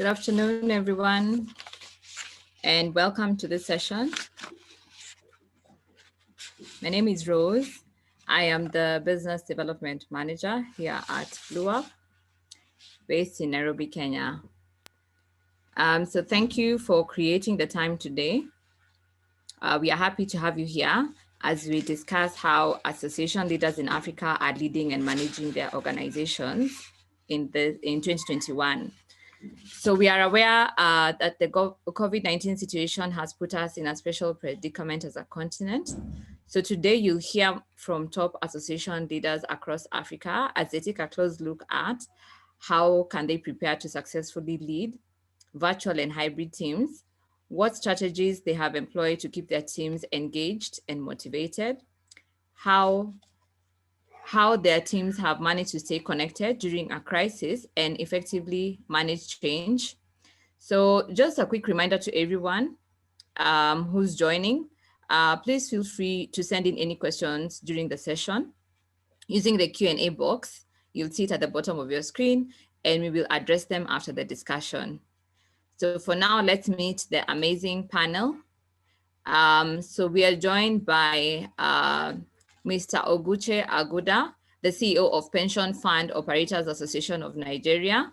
Good afternoon, everyone, and welcome to this session. My name is Rose. I am the Business Development Manager here at BlueUp, based in Nairobi, Kenya. So thank you for creating the time today. We are happy to have you here as we discuss how association leaders in Africa are leading and managing their organizations in 2021. So we are aware that the COVID-19 situation has put us in a special predicament as a continent. So today you'll hear from top association leaders across Africa as they take a close look at how can they prepare to successfully lead virtual and hybrid teams, what strategies they have employed to keep their teams engaged and motivated, how their teams have managed to stay connected during a crisis and effectively manage change. So just a quick reminder to everyone who's joining, please feel free to send in any questions during the session using the Q&A box. You'll see it at the bottom of your screen and we will address them after the discussion. So for now, let's meet the amazing panel. So we are joined by Mr. Oguche Aguda, the CEO of Pension Fund Operators Association of Nigeria,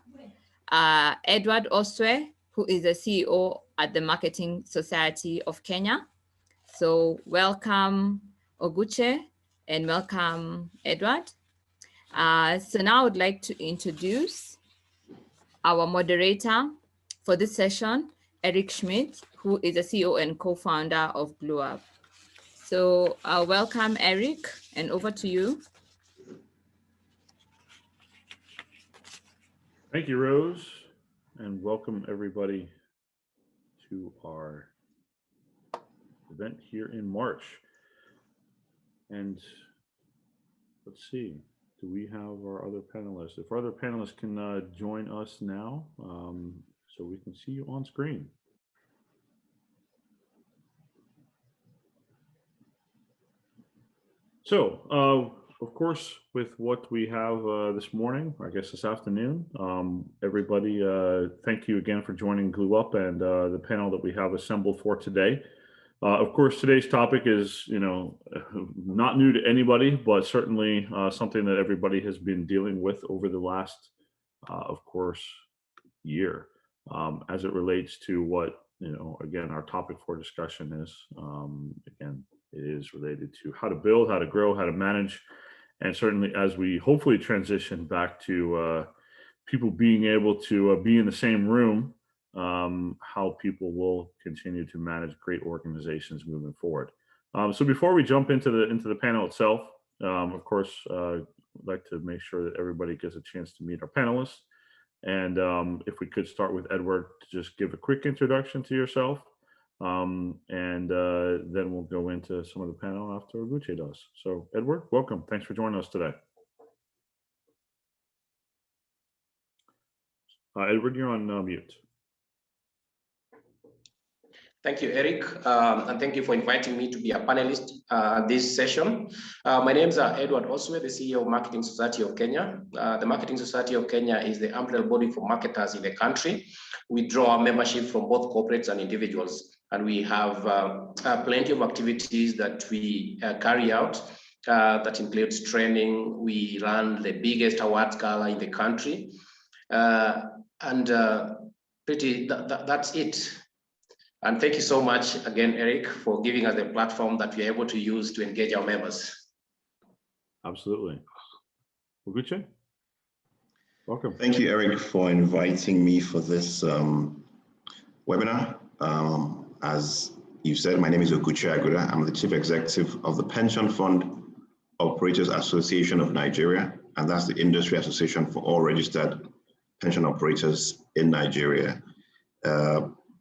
Edward Oswe, who is the CEO at the Marketing Society of Kenya. So welcome, Oguche, and welcome, Edward. So now I would like to introduce our moderator for this session, Eric Schmidt, who is the CEO and co-founder of BlueUp. So welcome, Eric, and over to you. Thank you, Rose, and welcome everybody to our event here in March. And let's see, do we have our other panelists? If our other panelists can join us now, so we can see you on screen. So, of course, with what we have this morning, I guess this afternoon, everybody, thank you again for joining BlueUp and the panel that we have assembled for today. Of course, today's topic is, not new to anybody, but certainly something that everybody has been dealing with over the last, of course, year, as it relates to what, again, our topic for discussion is. Again, it is related to how to build, how to grow, how to manage, and certainly as we hopefully transition back to people being able to be in the same room, how people will continue to manage great organizations moving forward. So before we jump into the panel itself, of course, I'd like to make sure that everybody gets a chance to meet our panelists. And if we could start with Edward to just give a quick introduction to yourself, and then we'll go into some of the panel after Oguche does. So Edward, welcome. Thanks for joining us today. Edward, you're on mute. Thank you, Eric, and thank you for inviting me to be a panelist this session. My name is Edward Oswe, the CEO of Marketing Society of Kenya. The Marketing Society of Kenya is the umbrella body for marketers in the country. We draw our membership from both corporates and individuals, and we have plenty of activities that we carry out that includes training. We run the biggest awards gala in the country, and that's it. And thank you so much again, Eric, for giving us the platform that we're able to use to engage our members. Absolutely. Oguche, welcome. Thank you, Eric, for inviting me for this webinar. As you said, my name is Oguche Aguda. I'm the Chief Executive of the Pension Fund Operators Association of Nigeria, and that's the industry association for all registered pension operators in Nigeria,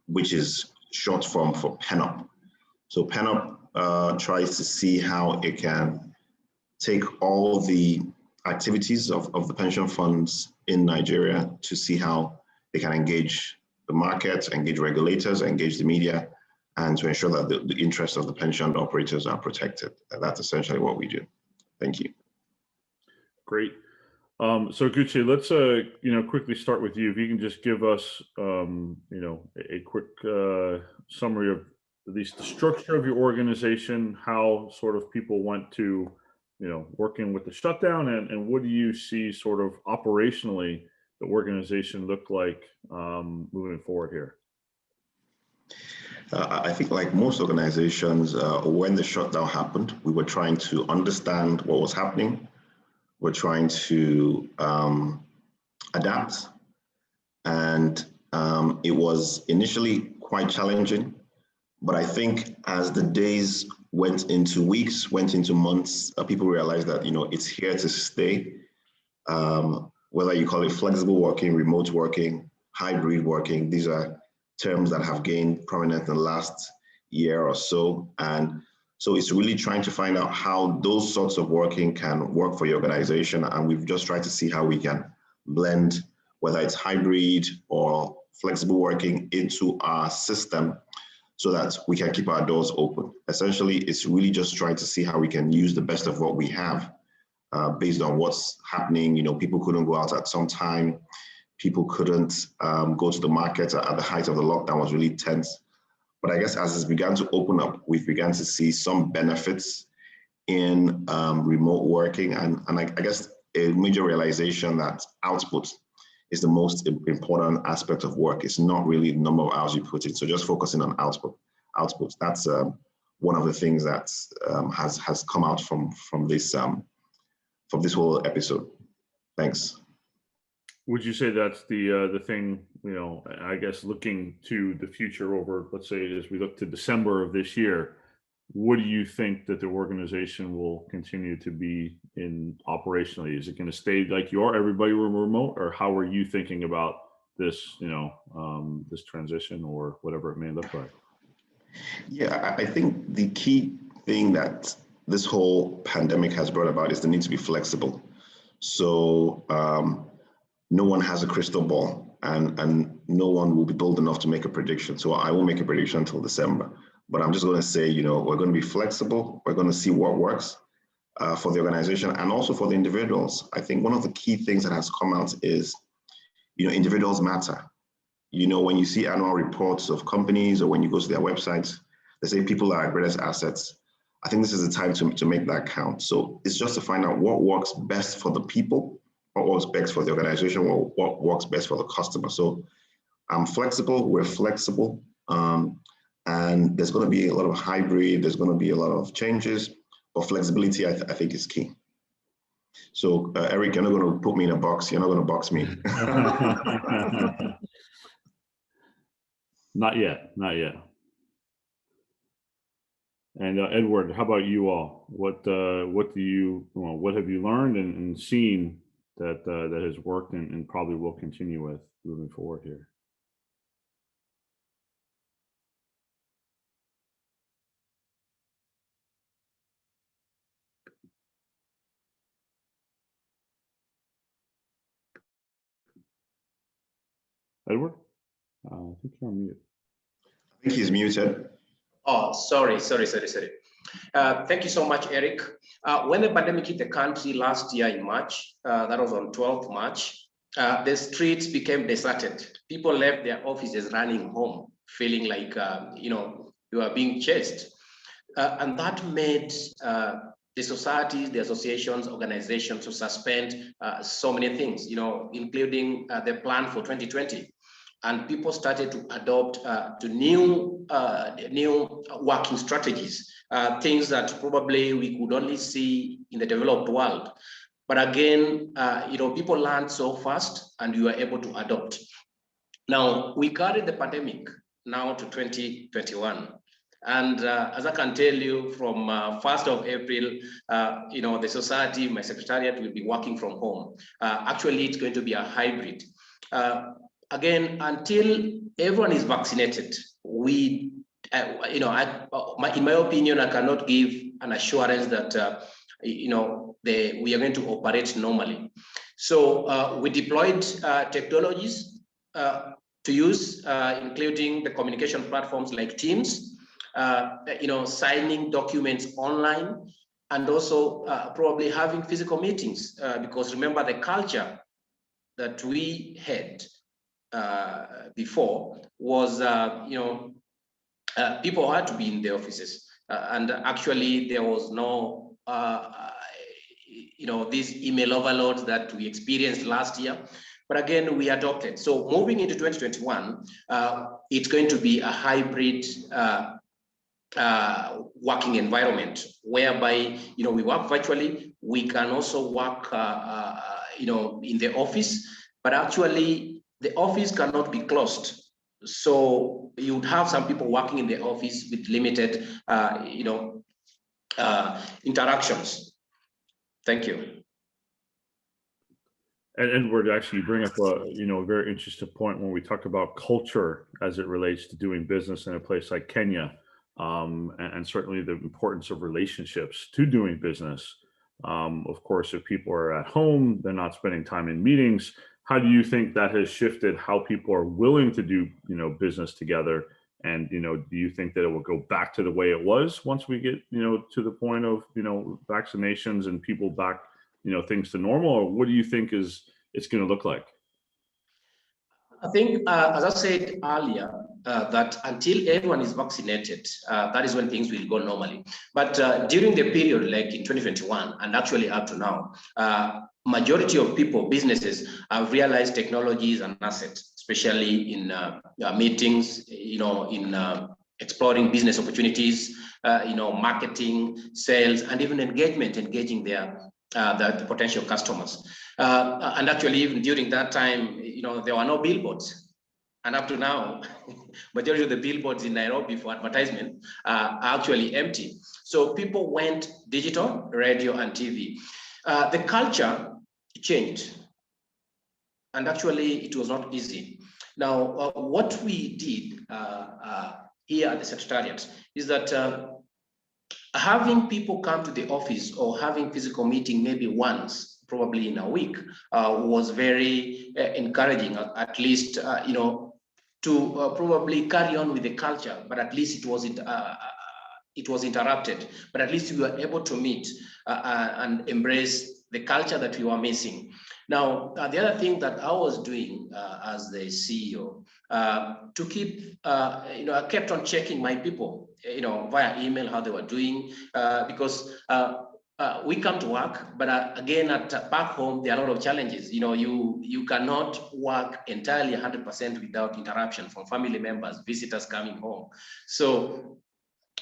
which is short form for PENOP. So PENOP tries to see how it can take all the activities of the pension funds in Nigeria to see how they can engage the market, engage regulators, engage the media, and to ensure that the interests of the pension operators are protected. And that's essentially what we do. Thank you. Great. So Gucci, let's quickly start with you. If you can just give us a quick summary of at least the structure of your organization, how sort of people went to working with the shutdown, and what do you see sort of operationally the organization look like moving forward here? I think like most organizations, when the shutdown happened, we were trying to understand what was happening. We're trying to adapt, and it was initially quite challenging. But I think as the days went into weeks, went into months, people realized that it's here to stay. Whether you call it flexible working, remote working, hybrid working, these are terms that have gained prominence in the last year or so. And so it's really trying to find out how those sorts of working can work for your organization. And we've just tried to see how we can blend, whether it's hybrid or flexible working, into our system so that we can keep our doors open. Essentially, it's really just trying to see how we can use the best of what we have based on what's happening. People couldn't go out at some time. People couldn't go to the market at the height of the lockdown. Was really tense. But I guess as it's began to open up, we've begun to see some benefits in remote working. And I guess a major realization that output is the most important aspect of work. It's not really the number of hours you put in. So just focusing on output. That's one of the things that has come out from this whole episode. Thanks. Would you say that's the thing, I guess looking to the future over, let's say, as we look to December of this year, what do you think that the organization will continue to be in operationally? Is it going to stay like you are, everybody remote, or how are you thinking about this, this transition or whatever it may look like? Yeah, I think the key thing that this whole pandemic has brought about is the need to be flexible. So no one has a crystal ball, and no one will be bold enough to make a prediction. So I won't make a prediction until December, but I'm just going to say, we're going to be flexible. We're going to see what works for the organization and also for the individuals. I think one of the key things that has come out is, individuals matter. When you see annual reports of companies or when you go to their websites, they say people are our greatest assets. I think this is the time to make that count. So it's just to find out what works best for the people, what works best for the organization, what works best for the customer. So I'm flexible, we're flexible, and there's going to be a lot of hybrid, there's going to be a lot of changes, but flexibility I think is key. So Eric, you're not going to put me in a box, you're not going to box me. Not yet. And Edward, how about you all? What have you learned and seen that has worked and probably will continue with moving forward here? Edward, I think you're on mute. I think he's muted. Oh, sorry. Thank you so much, Eric. When the pandemic hit the country last year in March, that was on 12th March, the streets became deserted. People left their offices running home, feeling like, you are being chased. And that made the societies, the associations, organizations to suspend so many things, including the plan for 2020. And people started to adopt to new working strategies, things that probably we could only see in the developed world. But again, people learned so fast and we were able to adopt. Now, we carried the pandemic now to 2021. And as I can tell you, from 1st of April, the society, my secretariat will be working from home. Actually, it's going to be a hybrid. Again, until everyone is vaccinated, in my opinion, I cannot give an assurance that we are going to operate normally. So we deployed technologies to use, including the communication platforms like Teams, signing documents online, and also probably having physical meetings, because remember the culture that we had before was, people had to be in the offices, and actually there was no, these email overloads that we experienced last year. But again, we adopted. So moving into 2021, it's going to be a hybrid working environment whereby we work virtually. We can also work in the office, but actually the office cannot be closed. So you would have some people working in the office with limited interactions. Thank you. And Edward, actually, you bring up a very interesting point when we talk about culture as it relates to doing business in a place like Kenya, and certainly the importance of relationships to doing business. Of course, if people are at home, they're not spending time in meetings. How do you think that has shifted how people are willing to do business together? And do you think that it will go back to the way it was once we get to the point of vaccinations and people back things to normal, or what do you think it's going to look like? I think, as I said earlier, that until everyone is vaccinated, that is when things will go normally. But during the period like in 2021 and actually up to now, majority of people, businesses have realized technology is an asset, especially in meetings, in exploring business opportunities, marketing, sales, and even engaging the potential customers. And actually, even during that time, there were no billboards. And up to now, majority of the billboards in Nairobi for advertisement are actually empty. So people went digital, radio, and TV. The culture changed. And actually, it was not easy. Now, what we did here at the Secretariat is that having people come to the office or having physical meeting maybe once, probably in a week, was very encouraging, at least, to probably carry on with the culture, but at least it was interrupted, but at least we were able to meet and embrace the culture that we were missing. Now, the other thing that I was doing as the CEO, to keep, I kept on checking my people, via email, how they were doing, because we come to work, but again, back home, there are a lot of challenges. You cannot work entirely 100% without interruption from family members, visitors coming home. So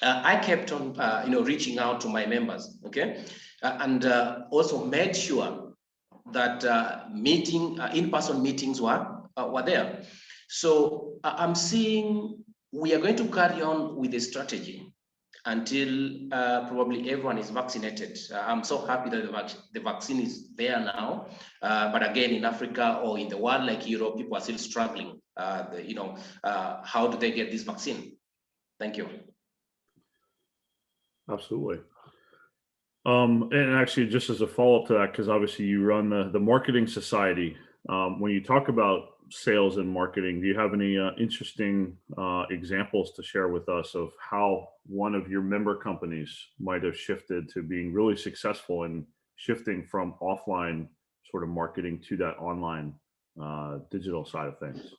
I kept on, reaching out to my members, okay, and also made sure that in-person meetings were there. So I'm seeing we are going to carry on with the strategy until probably everyone is vaccinated. I'm so happy that the vaccine is there now. But again, in Africa or in the world like Europe, people are still struggling. How do they get this vaccine? Thank you. Absolutely. And actually, just as a follow-up to that, because obviously you run the Marketing Society. When you talk about sales and marketing, do you have any interesting examples to share with us of how one of your member companies might have shifted to being really successful in shifting from offline sort of marketing to that online digital side of things?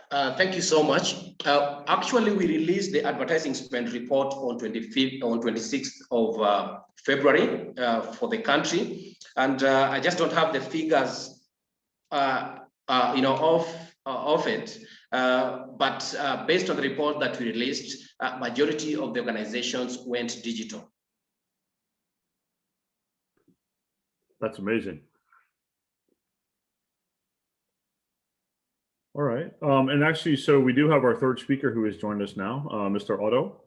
Thank you so much. Actually, we released the advertising spend report on 26th of February for the country, and I just don't have the figures, of it. But based on the report that we released, majority of the organizations went digital. That's amazing. All right. And actually, so we do have our third speaker who has joined us now, Mr. Otto.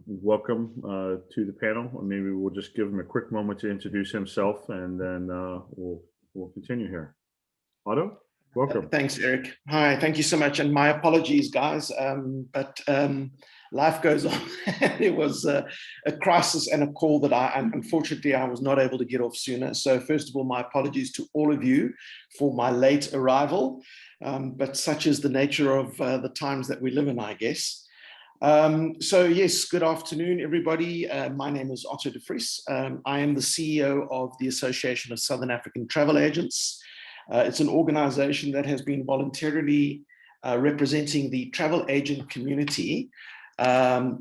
Welcome to the panel. Maybe we'll just give him a quick moment to introduce himself, and then we'll continue here. Otto, welcome. Thanks, Eric. Hi, thank you so much. And my apologies, guys, but life goes on. It was a crisis and a call that unfortunately, I was not able to get off sooner. So first of all, my apologies to all of you for my late arrival. But such is the nature of the times that we live in, I guess. So yes, good afternoon, everybody. My name is Otto de Vries. I am the CEO of the Association of Southern African Travel Agents. It's an organization that has been voluntarily representing the travel agent community within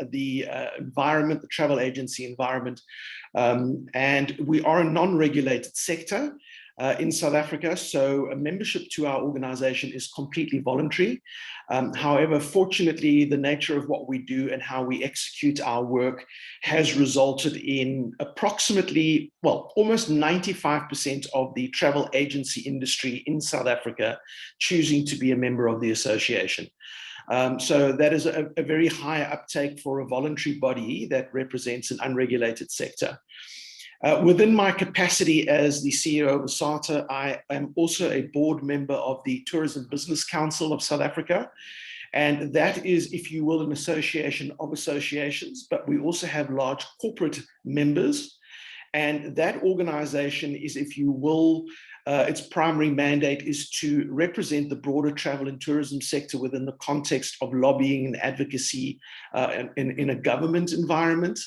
the environment, the travel agency environment. And we are a non-regulated sector in South Africa, so a membership to our organization is completely voluntary. However, fortunately, the nature of what we do and how we execute our work has resulted in approximately, well, almost 95% of the travel agency industry in South Africa choosing to be a member of the association. So that is a very high uptake for a voluntary body that represents an unregulated sector. Within my capacity as the CEO of ASATA, I am also a board member of the Tourism Business Council of South Africa. And that is, if you will, an association of associations, but we also have large corporate members. And that organization is, if you will, its primary mandate is to represent the broader travel and tourism sector within the context of lobbying and advocacy in a government environment.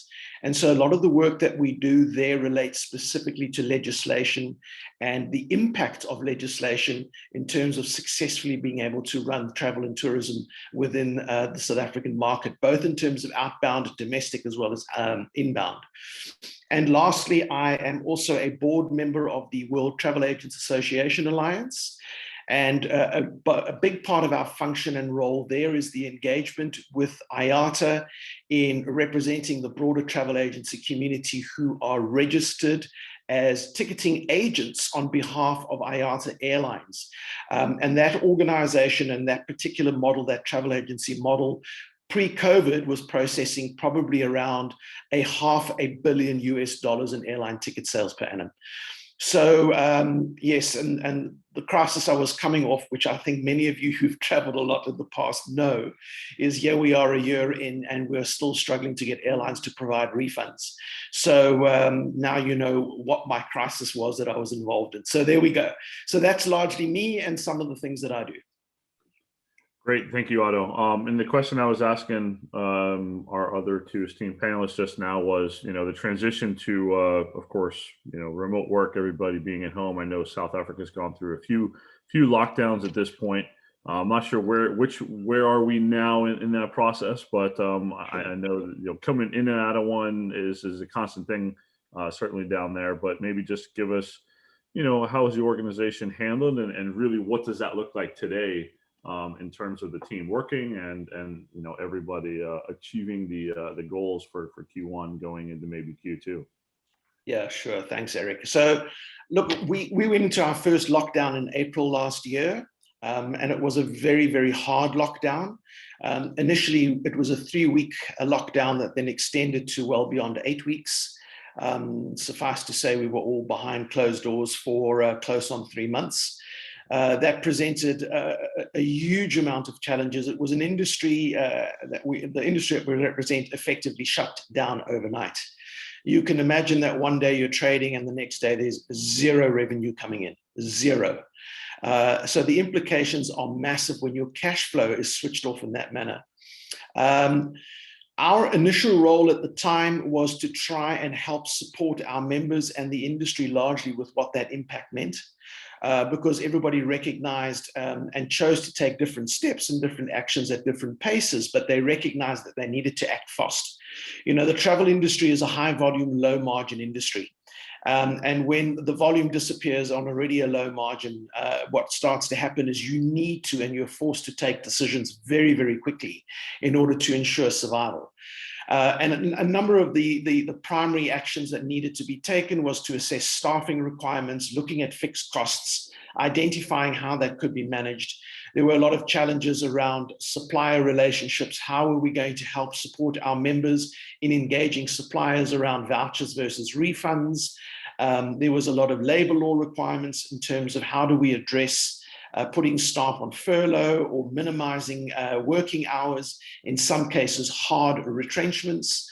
And so a lot of the work that we do there relates specifically to legislation and the impact of legislation in terms of successfully being able to run travel and tourism within the South African market, both in terms of outbound, domestic, as well as inbound. And lastly, I am also a board member of the World Travel Agents Association Alliance. And a big part of our function and role there is the engagement with IATA in representing the broader travel agency community who are registered as ticketing agents on behalf of IATA Airlines. And that organization and that particular model, that travel agency model, pre-COVID was processing probably around $500 million in airline ticket sales per annum. So yes, and the crisis I was coming off, which I think many of you who've traveled a lot in the past know, is here we are a year in and we're still struggling to get airlines to provide refunds. So now you know what my crisis was that I was involved in. So there we go. So that's largely me and some of the things that I do. Great, thank you, Otto. And the question I was asking our other two esteemed panelists just now was, the transition to, of course, remote work, everybody being at home. I know South Africa's gone through a few lockdowns at this point. I'm not sure where are we now in that process, but I know coming in and out of one is a constant thing, certainly down there. But maybe just give us, how is the organization handled, and really what does that look like today? In terms of the team working and everybody achieving the goals for Q1 going into maybe Q2. Yeah, sure. Thanks, Eric. So look, we went into our first lockdown in April last year, and it was a very, very hard lockdown. Initially, it was a 3-week lockdown that then extended to well beyond 8 weeks. Suffice to say, we were all behind closed doors for close on 3 months. That presented a huge amount of challenges. It was an industry the industry that we represent effectively shut down overnight. You can imagine that one day you're trading and the next day there's zero revenue coming in, zero. So the implications are massive when your cash flow is switched off in that manner. Our initial role at the time was to try and help support our members and the industry largely with what that impact meant. Because everybody recognized and chose to take different steps and different actions at different paces, but they recognized that they needed to act fast. The travel industry is a high volume, low margin industry. And when the volume disappears on already a low margin, what starts to happen is you need to, and you're forced to take decisions very, very quickly in order to ensure survival. And a number of the primary actions that needed to be taken was to assess staffing requirements, looking at fixed costs, identifying how that could be managed. There were a lot of challenges around supplier relationships. How are we going to help support our members in engaging suppliers around vouchers versus refunds? There was a lot of labor law requirements in terms of how do we address putting staff on furlough or minimizing working hours, in some cases hard retrenchments.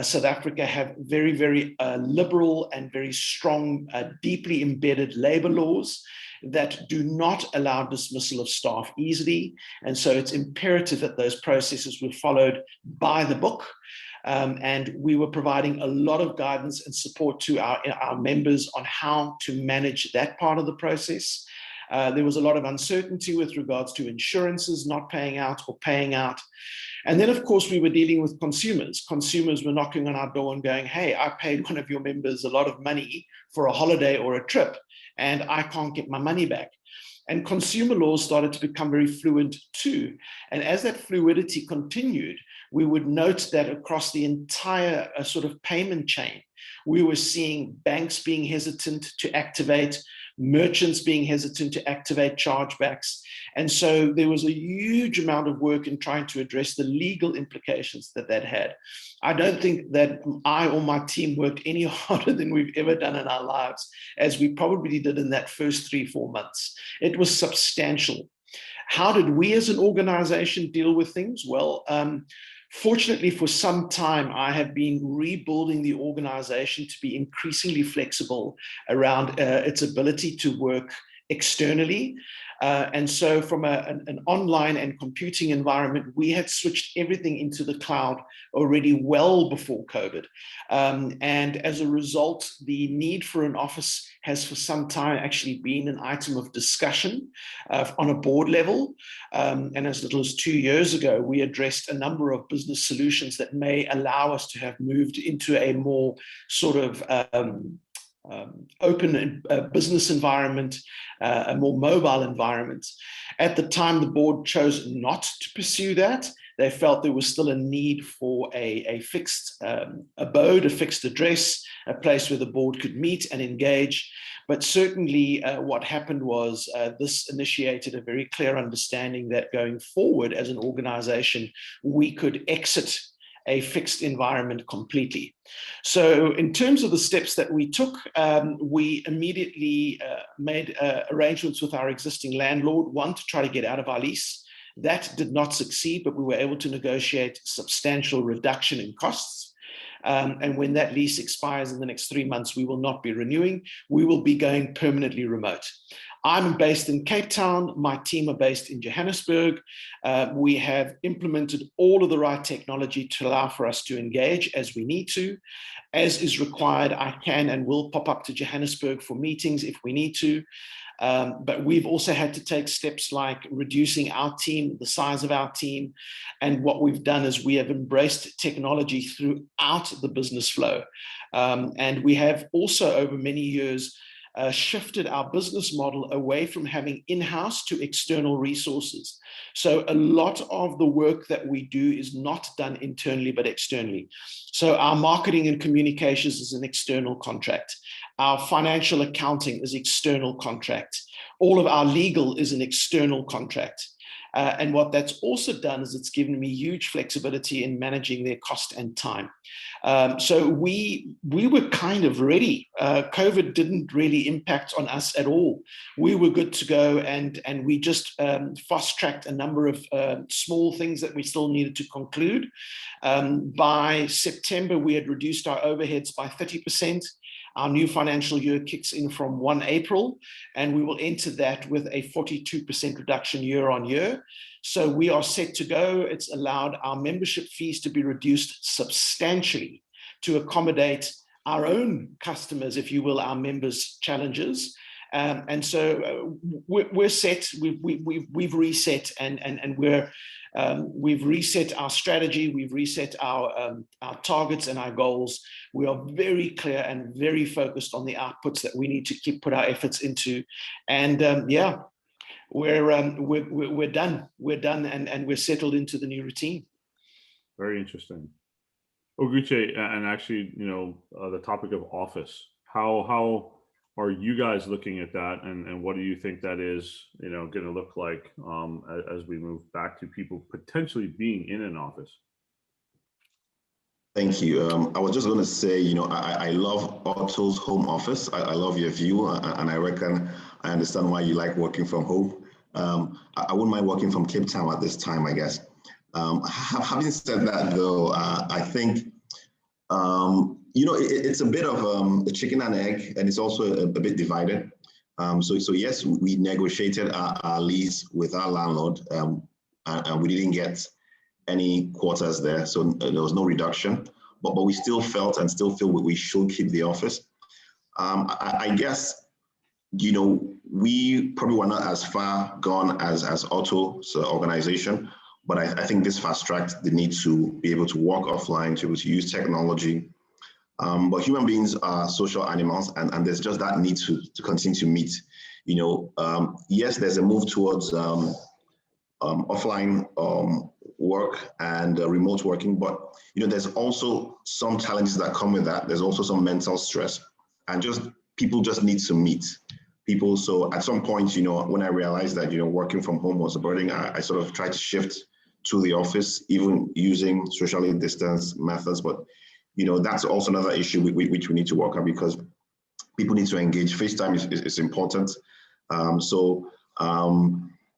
South Africa have very, very liberal and very strong, deeply embedded labor laws. that do not allow dismissal of staff easily. And so it's imperative that those processes were followed by the book. And we were providing a lot of guidance and support to our members on how to manage that part of the process. There was a lot of uncertainty with regards to insurances not paying out or paying out. And then, of course, we were dealing with consumers. Consumers were knocking on our door and going, hey, I paid one of your members a lot of money for a holiday or a trip, and I can't get my money back. And consumer laws started to become very fluid too. And as that fluidity continued, we would note that across the entire sort of payment chain, we were seeing banks being hesitant to activate, merchants being hesitant to activate chargebacks. And so there was a huge amount of work in trying to address the legal implications that that had. I don't think that I or my team worked any harder than we've ever done in our lives, as we probably did in that first 3-4 months. It was substantial. How did we as an organization deal with things? Well, fortunately, for some time, I have been rebuilding the organization to be increasingly flexible around its ability to work externally. And so from an online and computing environment, we had switched everything into the cloud already well before COVID. And as a result, the need for an office has for some time actually been an item of discussion on a board level. And as little as 2 years ago, we addressed a number of business solutions that may allow us to have moved into a more sort of open business environment, a more mobile environment. At the time, the board chose not to pursue that. They felt there was still a need for a fixed abode, a fixed address, a place where the board could meet and engage. But certainly what happened was this initiated a very clear understanding that going forward as an organization, we could exit a fixed environment completely. So in terms of the steps that we took, we immediately made arrangements with our existing landlord, one, to try to get out of our lease. That did not succeed, but we were able to negotiate substantial reduction in costs. And when that lease expires in the next 3 months, we will not be renewing. We will be going permanently remote. I'm based in Cape Town. My team are based in Johannesburg. We have implemented all of the right technology to allow for us to engage as we need to. As is required, I can and will pop up to Johannesburg for meetings if we need to. But we've also had to take steps like reducing our team, the size of our team. And what we've done is we have embraced technology throughout the business flow. And we have also, over many years, shifted our business model away from having in-house to external resources. So a lot of the work that we do is not done internally, but externally. So our marketing and communications is an external contract. Our financial accounting is external contract. All of our legal is an external contract. And what that's also done is it's given me huge flexibility in managing their cost and time. So we were kind of ready. COVID didn't really impact on us at all. We were good to go, and we just fast-tracked a number of small things that we still needed to conclude. By September, we had reduced our overheads by 30%. Our new financial year kicks in from 1 April, and we will enter that with a 42% reduction year on year. So we are set to go. It's allowed our membership fees to be reduced substantially to accommodate our own customers, if you will, our members' challenges. And so we're set. We've reset, and we've reset our strategy. We've reset our targets and our goals. We are very clear and very focused on the outputs that we need to put our efforts into. And yeah, we're done. We're done, and we're settled into the new routine. Very interesting. Oguche, and actually, the topic of office. How are you guys looking at that, and what do you think that is, going to look like as we move back to people potentially being in an office? Thank you. I was just going to say, I love Otto's home office. I love your view, and I reckon I understand why you like working from home. I wouldn't mind working from Cape Town at this time, I guess. Having said that, though, I think, it's a bit of a chicken and egg, and it's also a bit divided. So yes, we negotiated our lease with our landlord, and we didn't get any quarters there, so there was no reduction. But we still felt and still feel we should keep the office. I guess, you know, we probably were not as far gone as Otto's organization, but I think this fast-tracked the need to be able to work offline, to be able to use technology. But human beings are social animals, and there's just that need to continue to meet. You know, yes, there's a move towards offline work and remote working, but you know, there's also some challenges that come with that. There's also some mental stress, and just people just need to meet people. So at some point, you know, when I realized that, you know, working from home was a burden, I sort of tried to shift to the office, even using socially distanced methods. But you know, that's also another issue which we need to work on, because people need to engage. FaceTime is important.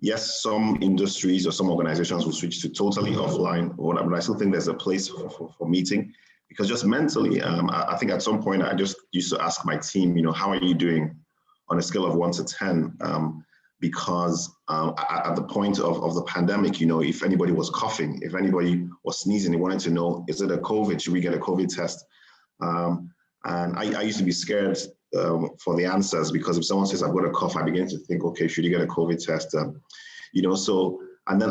Yes, some industries or some organizations will switch to totally offline, but I still think there's a place for meeting, because just mentally, I think at some point I just used to ask my team, you know, how are you doing on a scale of 1 to 10? Because at the point of the pandemic, you know, if anybody was coughing, if anybody was sneezing, they wanted to know, is it a COVID? Should we get a COVID test? And I used to be scared for the answers, because if someone says I've got a cough, I begin to think, okay, should you get a COVID test? You know, so, and then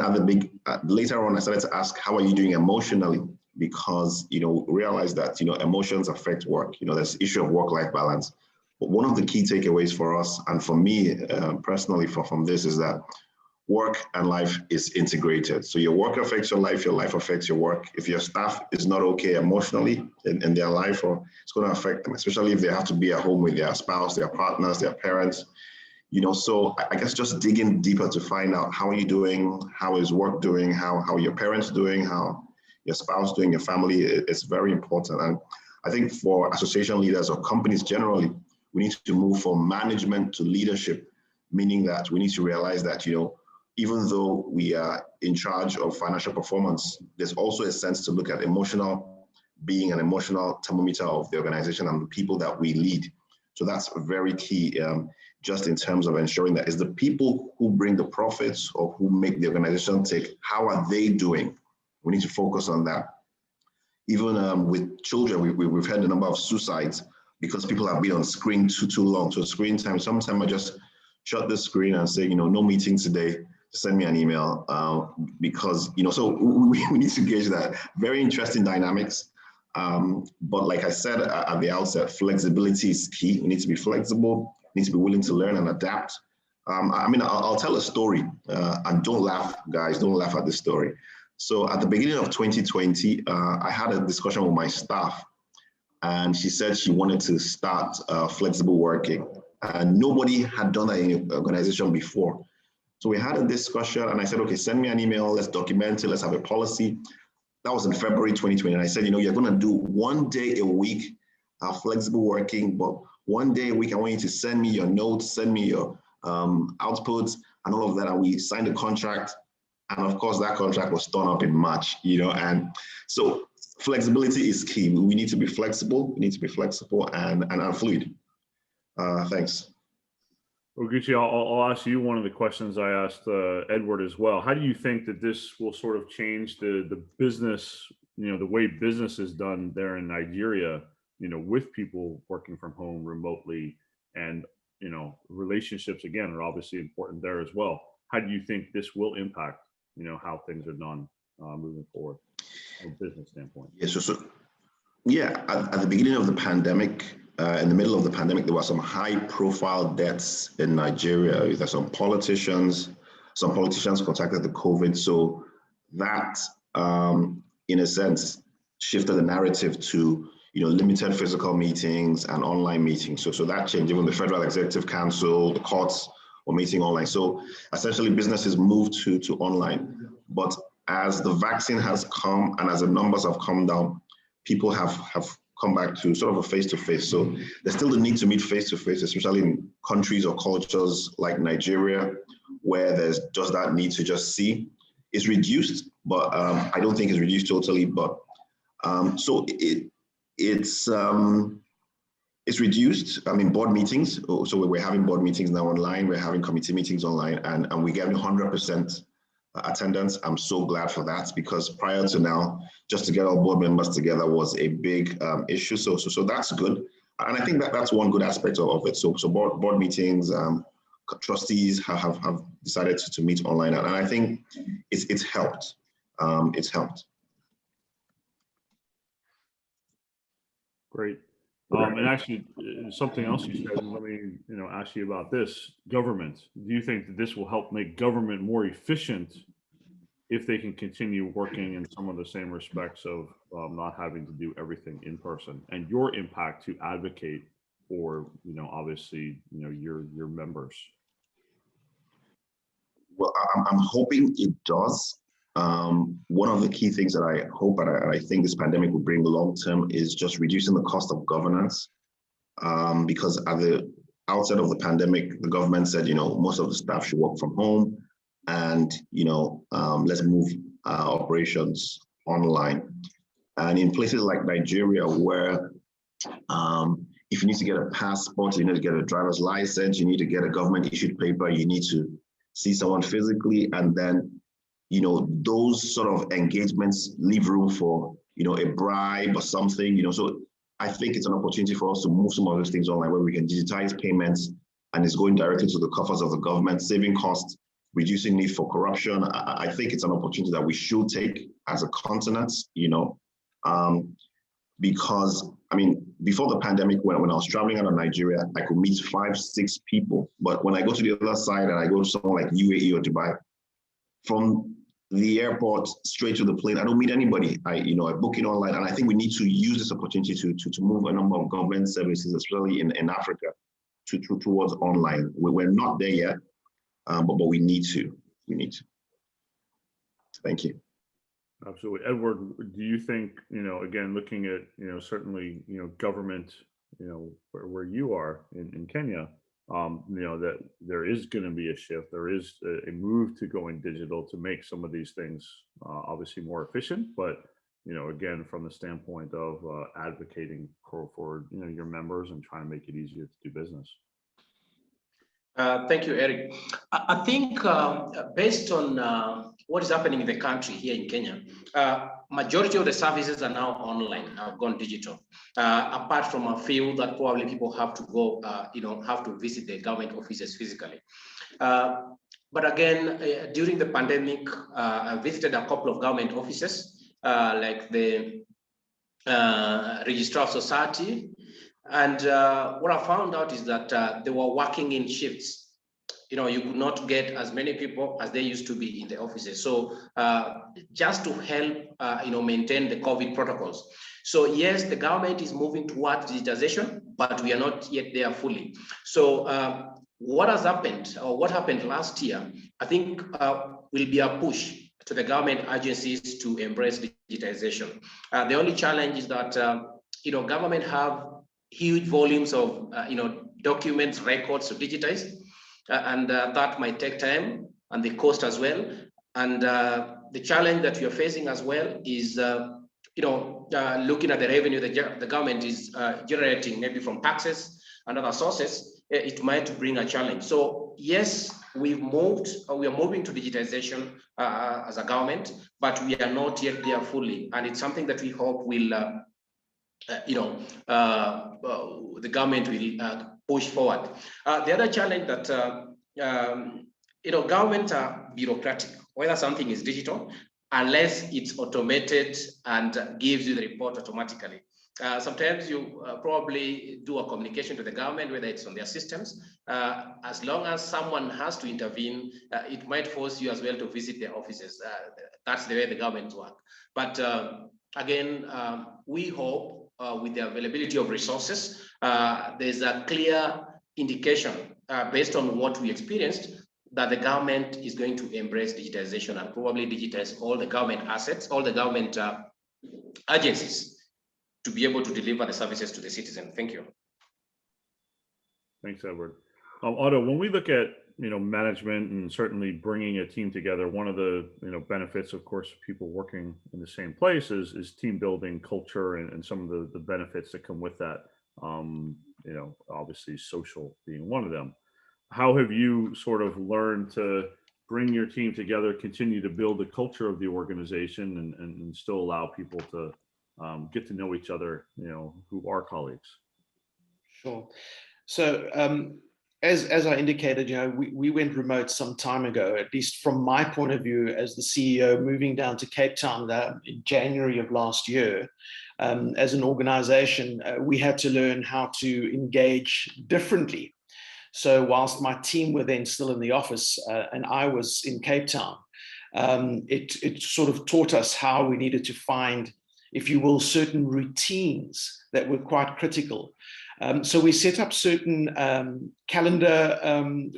later on, I started to ask, how are you doing emotionally? Because, you know, realize that, you know, emotions affect work. You know, there's issue of work-life balance. But one of the key takeaways for us, and for me personally from this, is that work and life is integrated. So your work affects your life affects your work. If your staff is not okay emotionally in their life, or it's going to affect them, especially if they have to be at home with their spouse, their partners, their parents. You know, so I guess just digging deeper to find out, how are you doing? How is work doing? How are your parents doing? How your spouse doing? Your family is very important. And I think for association leaders or companies generally, we need to move from management to leadership, meaning that we need to realize that, you know, even though we are in charge of financial performance, there's also a sense to look at emotional being, an emotional thermometer of the organization and the people that we lead. So that's very key, just in terms of ensuring that it's the people who bring the profits or who make the organization tick, how are they doing? We need to focus on that. Even with children, we've had a number of suicides because people have been on screen too long. So screen time, sometimes I just shut the screen and say, you know, no meeting today, send me an email, because, you know, so we need to gauge that. Very interesting dynamics. But like I said at the outset, flexibility is key. We need to be flexible, we need to be willing to learn and adapt. I mean, I'll tell a story, and don't laugh, guys, don't laugh at this story. So at the beginning of 2020, I had a discussion with my staff, and she said she wanted to start flexible working. And nobody had done that in the organization before. So we had a discussion, and I said, okay, send me an email, let's document it, let's have a policy. That was in February 2020. And I said, you know, you're going to do 1 day a week flexible working, but 1 day a week, I want you to send me your notes, send me your outputs and all of that. And we signed a contract. And of course, that contract was torn up in March, you know, and so flexibility is key. We need to be flexible. We need to be flexible and fluid. Thanks. Oguchi, I'll ask you one of the questions I asked Edward as well. How do you think that this will sort of change the business, you know, the way business is done there in Nigeria, you know, with people working from home remotely, and, you know, relationships again are obviously important there as well. How do you think this will impact, you know, how things are done moving forward from a business standpoint? Yeah, at the beginning of the pandemic, in the middle of the pandemic, there were some high-profile deaths in Nigeria. There's some politicians contracted the COVID. So that, in a sense, shifted the narrative to, you know, limited physical meetings and online meetings. So that changed. Even the Federal Executive Council, the courts were meeting online. So essentially, businesses moved to online. But as the vaccine has come and as the numbers have come down, people have come back to sort of a face-to-face. So there's still the need to meet face-to-face, especially in countries or cultures like Nigeria, where there's just that need to just see. It's reduced, but I don't think it's reduced totally. But so it's It's reduced. I mean, board meetings. So we're having board meetings now online. We're having committee meetings online, and we're getting 100% attendance. I'm so glad for that, because prior to now, just to get all board members together was a big issue. So that's good. And I think that's one good aspect of it. So board meetings, trustees have decided to meet online, and I think it's helped. It's helped. Great. And actually, something else you said, let me ask you about this. Government. Do you think that this will help make government more efficient if they can continue working in some of the same respects of not having to do everything in person, and your impact to advocate for obviously your members? Well, I'm hoping it does. One of the key things that I hope and I think this pandemic will bring long term is just reducing the cost of governance. Because at the outset of the pandemic, the government said, most of the staff should work from home, and let's move operations online. And in places like Nigeria, where if you need to get a passport, you need to get a driver's license, you need to get a government issued paper, you need to see someone physically, and then those sort of engagements leave room for a bribe or something. So I think it's an opportunity for us to move some of those things online, where we can digitize payments, and it's going directly to the coffers of the government, saving costs, reducing need for corruption. I think it's an opportunity that we should take as a continent, because I mean, before the pandemic, when I was traveling out of Nigeria, I could meet 5-6 people. But when I go to the other side and I go to somewhere like UAE or Dubai, from the airport straight to the plane, I don't meet anybody. I book it online, and I think we need to use this opportunity to move a number of government services, especially in Africa, towards online. We're not there yet, but we need to. We need to. Thank you. Absolutely. Edward, do you think, again, looking at, certainly, government, where you are in Kenya, that there is going to be a shift, there is a move to going digital to make some of these things obviously more efficient, but, again, from the standpoint of advocating for your members and trying to make it easier to do business? Thank you, Eric. I think based on what is happening in the country here in Kenya, majority of the services are now online, have gone digital. Apart from a few that probably people have to go, have to visit the government offices physically. But again, during the pandemic, I visited a couple of government offices, like the Registrar of Society. And what I found out is that they were working in shifts. You could not get as many people as they used to be in the offices. So just to help, maintain the COVID protocols. So yes, the government is moving towards digitization, but we are not yet there fully. So what has happened, or what happened last year, I think will be a push to the government agencies to embrace digitization. The only challenge is that, government have huge volumes of documents, records to digitize, and that might take time and the cost as well. And the challenge that we are facing as well is looking at the revenue that the government is generating, maybe from taxes and other sources. It might bring a challenge. So yes, we are moving to digitization as a government, but we are not yet there fully, and it's something that we hope will the government will push forward. The other challenge that governments are bureaucratic, whether something is digital, unless it's automated and gives you the report automatically. Sometimes you probably do a communication to the government, whether it's on their systems. As long as someone has to intervene, it might force you as well to visit their offices. That's the way the governments work. But again, we hope with the availability of resources, there's a clear indication based on what we experienced that the government is going to embrace digitization and probably digitize all the government assets, all the government agencies, to be able to deliver the services to the citizen. Thank you. Thanks, Edward. Otto, when we look at management and certainly bringing a team together, one of the benefits, of course, of people working in the same place is team building, culture, and some of the benefits that come with that. obviously social being one of them. How have you sort of learned to bring your team together, continue to build the culture of the organization, and still allow people to get to know each other, who are colleagues? Sure. So as I indicated, we went remote some time ago, at least from my point of view as the CEO, moving down to Cape Town in January of last year. As an organization, we had to learn how to engage differently. So whilst my team were then still in the office and I was in Cape Town, it sort of taught us how we needed to find, if you will, certain routines that were quite critical. So we set up certain calendar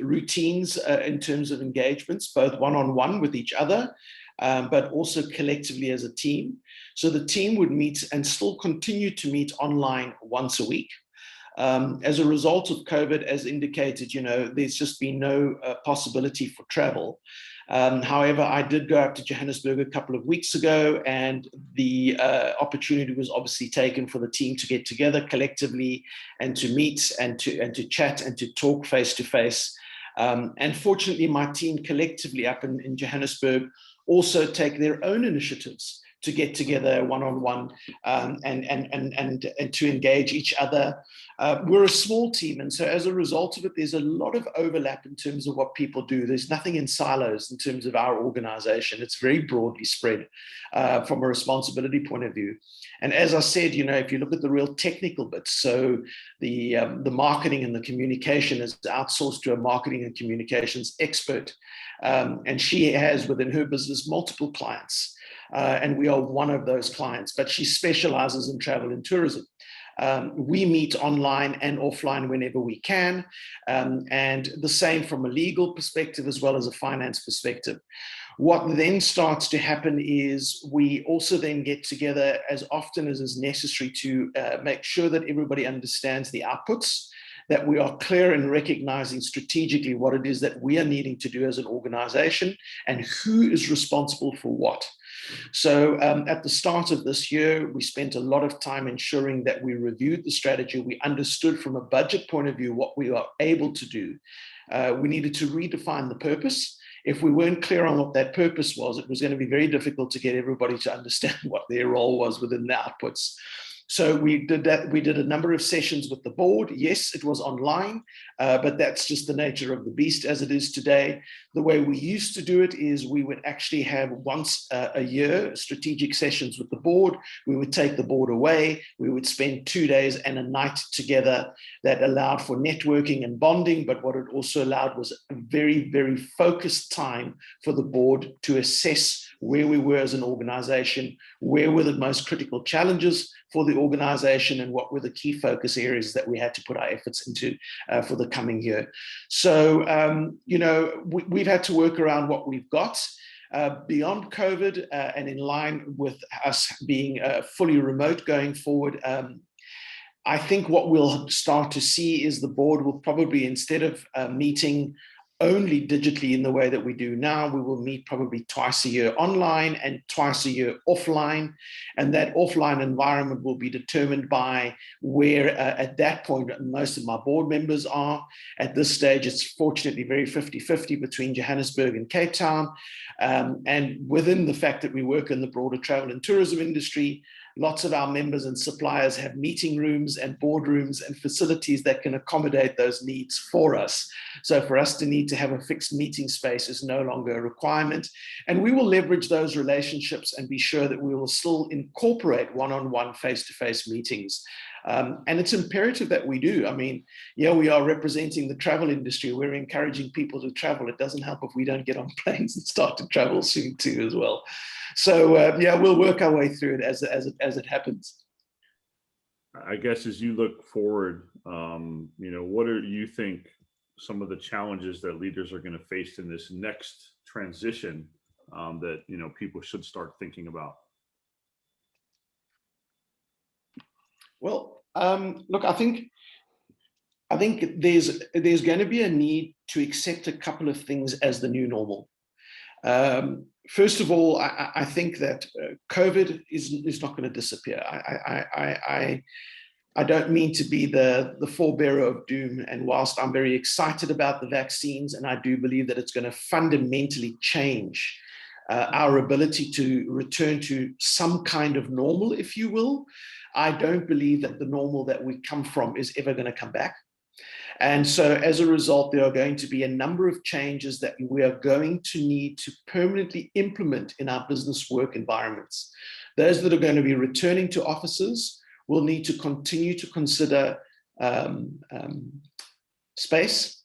routines in terms of engagements, both one-on-one with each other, but also collectively as a team. So the team would meet and still continue to meet online once a week. As a result of COVID, as indicated, there's just been no possibility for travel. However, I did go up to Johannesburg a couple of weeks ago, and the opportunity was obviously taken for the team to get together collectively and to meet and to chat and to talk face to face. And fortunately, my team collectively up in Johannesburg also take their own initiatives to get together one-on-one and to engage each other. We're a small team, and so as a result of it, there's a lot of overlap in terms of what people do. There's nothing in silos in terms of our organization. It's very broadly spread from a responsibility point of view. And as I said, if you look at the real technical bits, so the marketing and the communication is outsourced to a marketing and communications expert. And she has within her business multiple clients. And we are one of those clients, but she specializes in travel and tourism. We meet online and offline whenever we can, and the same from a legal perspective as well as a finance perspective. What then starts to happen is we also then get together as often as is necessary to make sure that everybody understands the outputs, that we are clear in recognizing strategically what it is that we are needing to do as an organization and who is responsible for what. So at the start of this year, we spent a lot of time ensuring that we reviewed the strategy. We understood from a budget point of view what we are able to do. We needed to redefine the purpose. If we weren't clear on what that purpose was, it was going to be very difficult to get everybody to understand what their role was within the outputs. So we did that. We did a number of sessions with the board. Yes, it was online, but that's just the nature of the beast as it is today. The way we used to do it is we would actually have once a year strategic sessions with the board. We would take the board away. We would spend 2 days and a night together that allowed for networking and bonding. But what it also allowed was a very, very focused time for the board to assess where we were as an organization, where were the most critical challenges for the organization, and what were the key focus areas that we had to put our efforts into for the coming year. So, we've had to work around what we've got. Beyond COVID and in line with us being fully remote going forward, I think what we'll start to see is the board will probably, instead of meeting only digitally in the way that we do now, we will meet probably twice a year online and twice a year offline. And that offline environment will be determined by where at that point most of my board members are. At this stage, it's fortunately very 50-50 between Johannesburg and Cape Town. And within the fact that we work in the broader travel and tourism industry, lots of our members and suppliers have meeting rooms and boardrooms and facilities that can accommodate those needs for us. So for us to need to have a fixed meeting space is no longer a requirement. And we will leverage those relationships and be sure that we will still incorporate one-on-one face-to-face meetings. And it's imperative that we do. I mean, yeah, we are representing the travel industry. We're encouraging people to travel. It doesn't help if we don't get on planes and start to travel soon too as well. So yeah, we'll work our way through it as it happens. I guess as you look forward, what do you think some of the challenges that leaders are going to face in this next transition that people should start thinking about? Well, look, I think there's going to be a need to accept a couple of things as the new normal. First of all, I think that COVID is not going to disappear. I don't mean to be the forebearer of doom. And whilst I'm very excited about the vaccines, and I do believe that it's going to fundamentally change our ability to return to some kind of normal, if you will, I don't believe that the normal that we come from is ever going to come back. And so as a result, there are going to be a number of changes that we are going to need to permanently implement in our business work environments. Those that are going to be returning to offices will need to continue to consider space,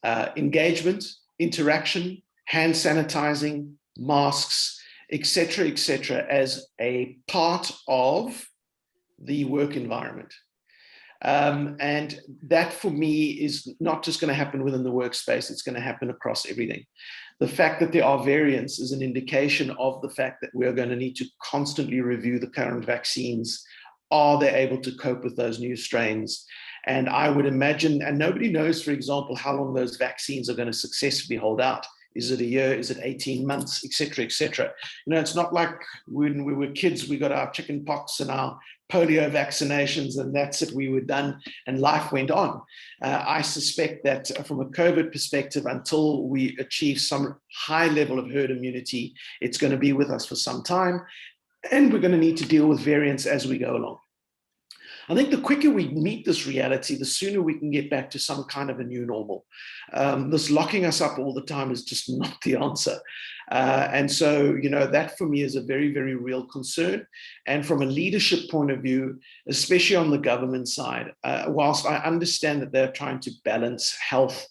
engagement, interaction, hand sanitizing, masks, etc., as a part of the work environment. And that for me is not just going to happen within the workspace, it's going to happen across everything. The fact that there are variants is an indication of the fact that we're going to need to constantly review the current vaccines. Are they able to cope with those new strains? And I would imagine, and nobody knows, for example, how long those vaccines are going to successfully hold out. Is it a year? Is it 18 months, etc., etc.? You know, it's not like when we were kids, we got our chicken pox and our polio vaccinations, and that's it, we were done, and life went on. I suspect that from a COVID perspective, until we achieve some high level of herd immunity, it's going to be with us for some time, and we're going to need to deal with variants as we go along. I think the quicker we meet this reality, the sooner we can get back to some kind of a new normal. This locking us up all the time is just not the answer. And so, you know, that for me is a very, very real concern. And from a leadership point of view, especially on the government side, whilst I understand that they're trying to balance health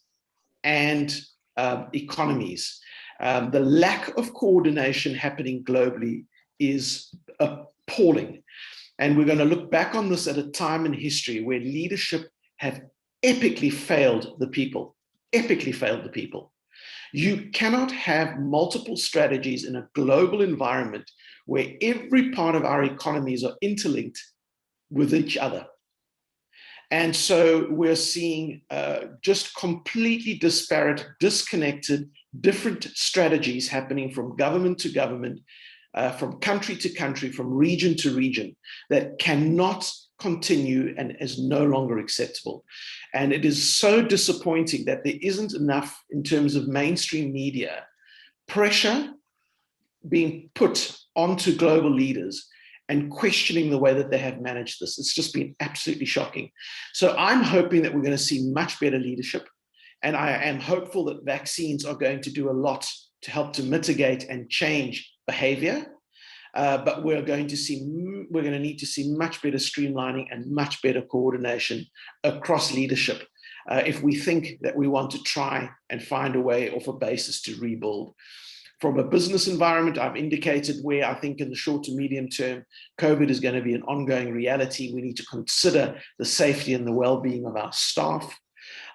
and economies, the lack of coordination happening globally is appalling. And we're going to look back on this at a time in history where leadership have epically failed the people, epically failed the people. You cannot have multiple strategies in a global environment where every part of our economies are interlinked with each other. And so we're seeing just completely disparate, disconnected, different strategies happening from government to government, from country to country, from region to region, that cannot continue and is no longer acceptable. And it is so disappointing that there isn't enough in terms of mainstream media pressure being put onto global leaders and questioning the way that they have managed this. It's just been absolutely shocking. So I'm hoping that we're going to see much better leadership. And I am hopeful that vaccines are going to do a lot to help to mitigate and change behavior, but we're going to need to see much better streamlining and much better coordination across leadership if we think that we want to try and find a way off a basis to rebuild. From a business environment, I've indicated where I think in the short to medium term, COVID is going to be an ongoing reality. We need to consider the safety and the well-being of our staff.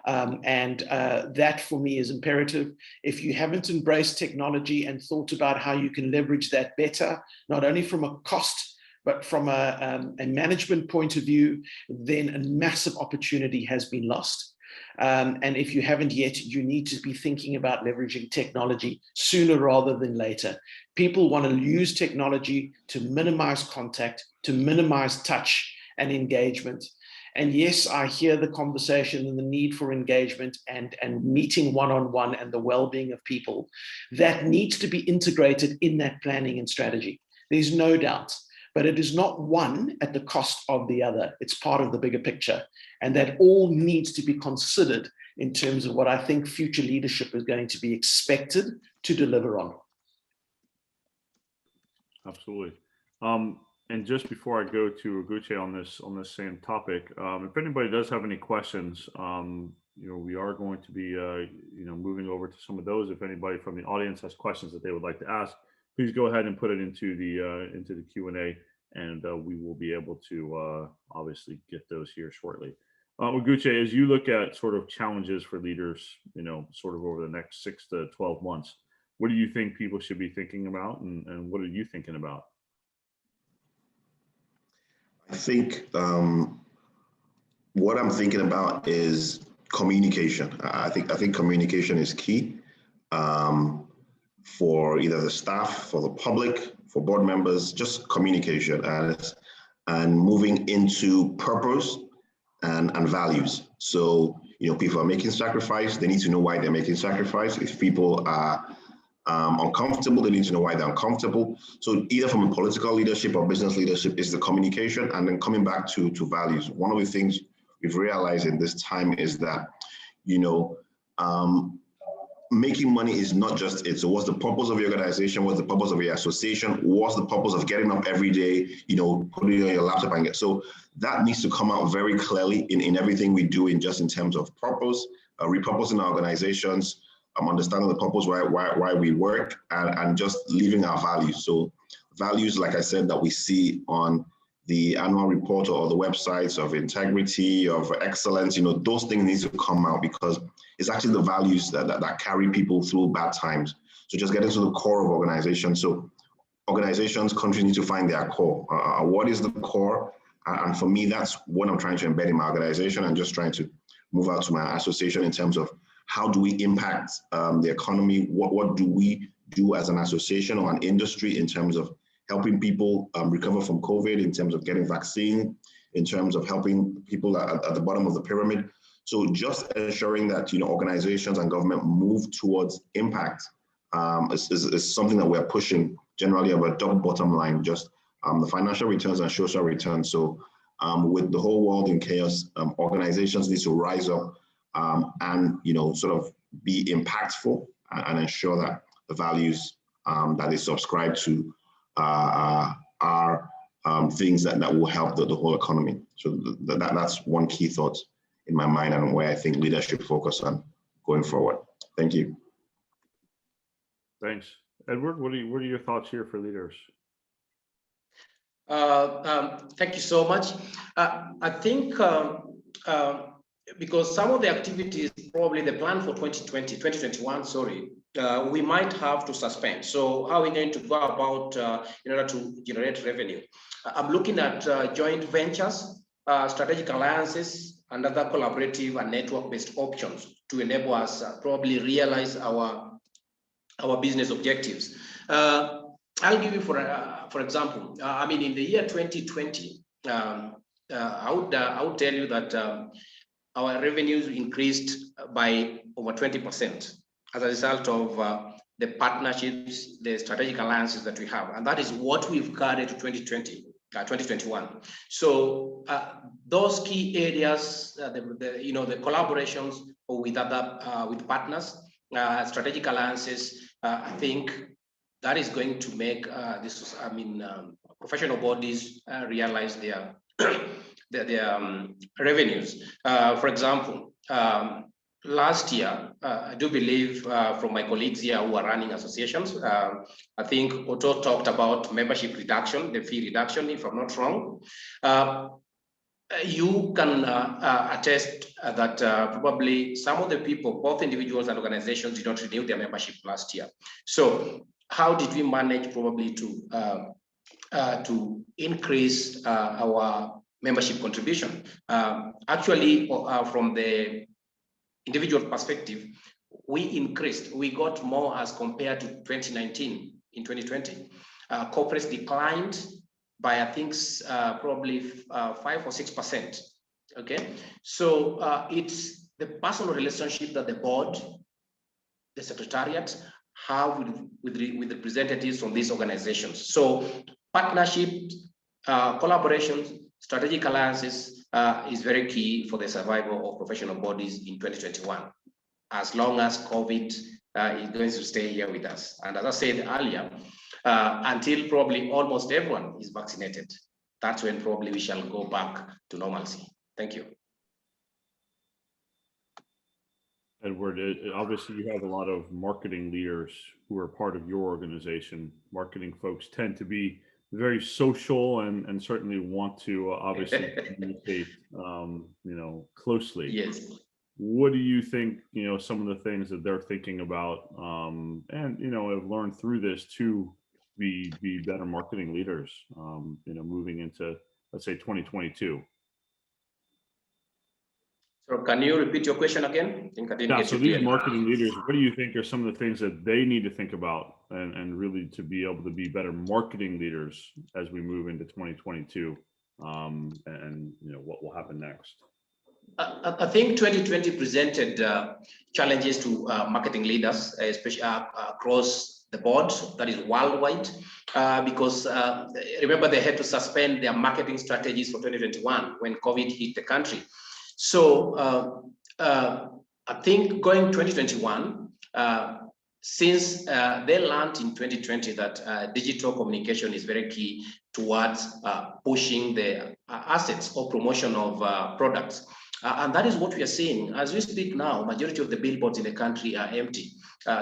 That for me is imperative. If you haven't embraced technology and thought about how you can leverage that better, not only from a cost, but from a management point of view, then a massive opportunity has been lost. And if you haven't yet, you need to be thinking about leveraging technology sooner rather than later. People want to use technology to minimize contact, to minimize touch and engagement. And yes, I hear the conversation and the need for engagement and meeting one-on-one and the well-being of people. That needs to be integrated in that planning and strategy. There's no doubt, but it is not one at the cost of the other. It's part of the bigger picture. And that all needs to be considered in terms of what I think future leadership is going to be expected to deliver on. Absolutely. And just before I go to Oguche on this same topic, if anybody does have any questions, we are going to be moving over to some of those. If anybody from the audience has questions that they would like to ask, please go ahead and put it into the Q&A, and we will be able to obviously get those here shortly. Oguche, as you look at sort of challenges for leaders, sort of over the next 6 to 12 months, what do you think people should be thinking about, and what are you thinking about? I think what I'm thinking about is communication. I think communication is key for either the staff, for the public, for board members, just communication and moving into purpose and values. So, people are making sacrifice. They need to know why they're making sacrifice. If people are uncomfortable, they need to know why they're uncomfortable. So either from a political leadership or business leadership is the communication, and then coming back to values. One of the things we've realized in this time is that, making money is not just it. So what's the purpose of your organization? What's the purpose of your association? What's the purpose of getting up every day, putting it on your laptop and get, so that needs to come out very clearly in everything we do in terms of purpose, repurposing our organizations, understanding the purpose, why we work, and just living our values. So values, like I said, that we see on the annual report or the websites of integrity, of excellence, those things need to come out, because it's actually the values that carry people through bad times. So just getting to the core of organizations. So organizations, countries need to find their core. What is the core? And for me, that's what I'm trying to embed in my organization, and just trying to move out to my association in terms of how do we impact the economy? What do we do as an association or an industry in terms of helping people recover from COVID, in terms of getting vaccine, in terms of helping people at the bottom of the pyramid. So just ensuring that organizations and government move towards impact is something that we're pushing, generally of a double bottom line, just the financial returns and social returns. So with the whole world in chaos, organizations need to rise up and sort of be impactful and ensure that the values that they subscribe to are things that will help the whole economy. So that's one key thought in my mind, and where I think leadership focus on going forward. Thank you. Thanks. Edward, what are your thoughts here for leaders? Thank you so much. I think because some of the activities, probably the plan for 2021, we might have to suspend. So how are we going to go about in order to generate revenue? I'm looking at joint ventures, strategic alliances, and other collaborative and network-based options to enable us probably realize our business objectives. I'll give you, for example, in the year 2020, I would tell you that our revenues increased by over 20% as a result of the partnerships, the strategic alliances that we have, and that is what we've carried to 2021. So those key areas, the collaborations with other with partners, strategic alliances, I think that is going to make professional bodies realize their revenues. For example, last year, I do believe from my colleagues here who are running associations, I think Otto talked about membership reduction, the fee reduction, if I'm not wrong. You can attest that probably some of the people, both individuals and organizations, did not renew their membership last year. So how did we manage probably to increase our membership contribution? Actually, from the individual perspective, we got more as compared to 2019 in 2020. Corporates declined by, I think, probably 5 or 6%. Okay, so it's the personal relationship that the board, the secretariat have with representatives from these organizations. So partnership, collaborations, strategic alliances is very key for the survival of professional bodies in 2021, as long as COVID is going to stay here with us. And as I said earlier, until probably almost everyone is vaccinated, that's when probably we shall go back to normalcy. Thank you. Edward, obviously you have a lot of marketing leaders who are part of your organization. Marketing folks tend to be very social and certainly want to obviously communicate, closely. Yes. What do you think, some of the things that they're thinking about and, have learned through this to be better marketing leaders, moving into, let's say, 2022? So can you repeat your question again? I think I didn't get so you these clearly. marketing leaders, what do you think are some of the things that they need to think about and really to be able to be better marketing leaders as we move into 2022 and what will happen next? I think 2020 presented challenges to marketing leaders, especially across the board, that is worldwide, because remember they had to suspend their marketing strategies for 2021 when COVID hit the country. So I think going 2021, since they learned in 2020 that digital communication is very key towards pushing the assets or promotion of products. And that is what we are seeing. As we speak now, majority of the billboards in the country are empty.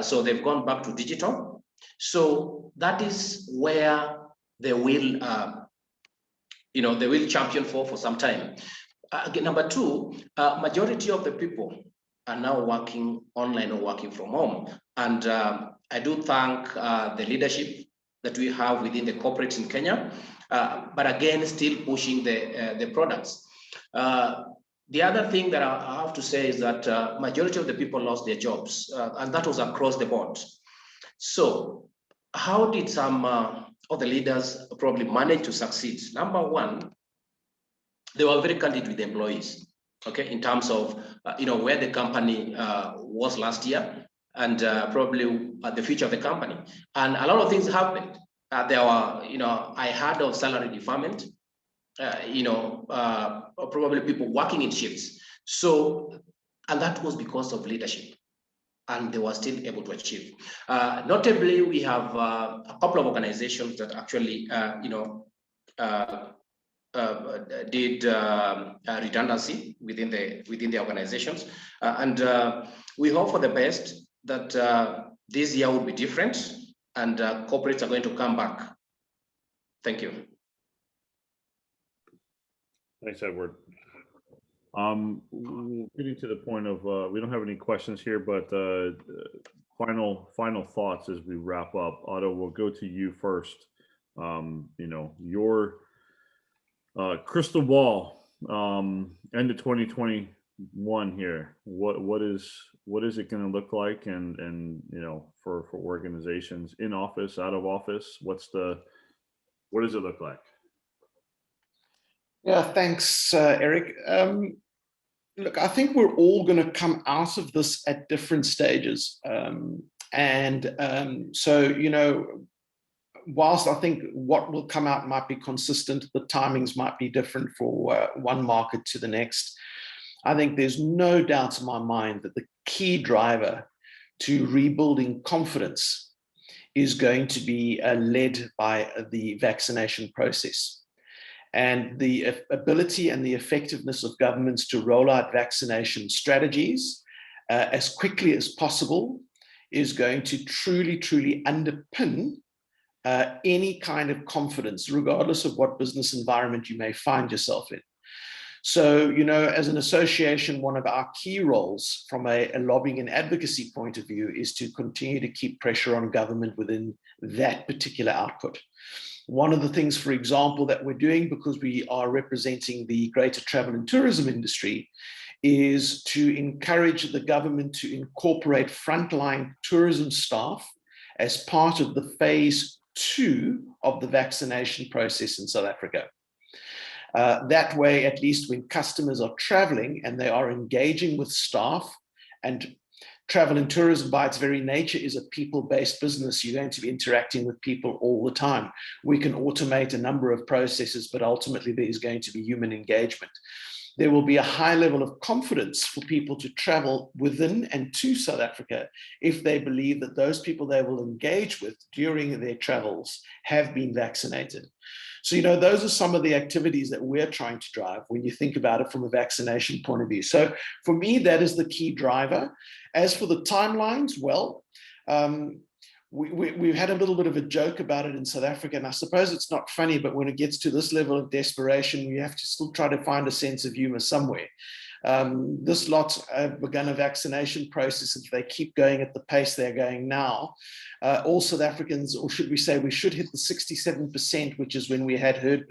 So they've gone back to digital. So that is where they will, they will champion for some time. Number two, majority of the people are now working online or working from home. And I do thank the leadership that we have within the corporates in Kenya, but again, still pushing the products. The other thing that I have to say is that majority of the people lost their jobs, and that was across the board. So how did some of the leaders probably manage to succeed? Number one, they were very candid with the employees, okay, in terms of where the company was last year and probably the future of the company. And a lot of things happened. There were, I heard of salary deferment, probably people working in shifts. So, and that was because of leadership, and they were still able to achieve. Notably, we have a couple of organizations that actually, did redundancy within the organizations, and we hope for the best that this year will be different, and corporates are going to come back. Thank you. Thanks, Edward. Getting to the point of we don't have any questions here, but final thoughts as we wrap up. Otto, we'll go to you first. Your crystal ball, end of 2021 here. What is it going to look like, and for organizations in office, out of office, what does it look like? Yeah, thanks, Eric. Look, I think we're all going to come out of this at different stages. So, whilst I think what will come out might be consistent, the timings might be different for one market to the next. I think there's no doubt in my mind that the key driver to rebuilding confidence is going to be led by the vaccination process. And the ability and the effectiveness of governments to roll out vaccination strategies as quickly as possible is going to truly, truly underpin any kind of confidence, regardless of what business environment you may find yourself in. So, as an association, one of our key roles from a lobbying and advocacy point of view is to continue to keep pressure on government within that particular output. One of the things, for example, that we're doing, because we are representing the greater travel and tourism industry, is to encourage the government to incorporate frontline tourism staff as part of the phase 2 of the vaccination process in South Africa. That way, at least when customers are traveling and they are engaging with staff, and travel and tourism by its very nature is a people-based business. You're going to be interacting with people all the time. We can automate a number of processes, but ultimately there is going to be human engagement. There will be a high level of confidence for people to travel within and to South Africa if they believe that those people they will engage with during their travels have been vaccinated. So, those are some of the activities that we're trying to drive when you think about it from a vaccination point of view. So for me, that is the key driver. As for the timelines, well, we've had a little bit of a joke about it in South Africa, and I suppose it's not funny, but when it gets to this level of desperation, we have to still try to find a sense of humor somewhere. This lot have begun a vaccination process. If they keep going at the pace they're going now, all South Africans, or should we say we should hit the 67%, which is when we had herd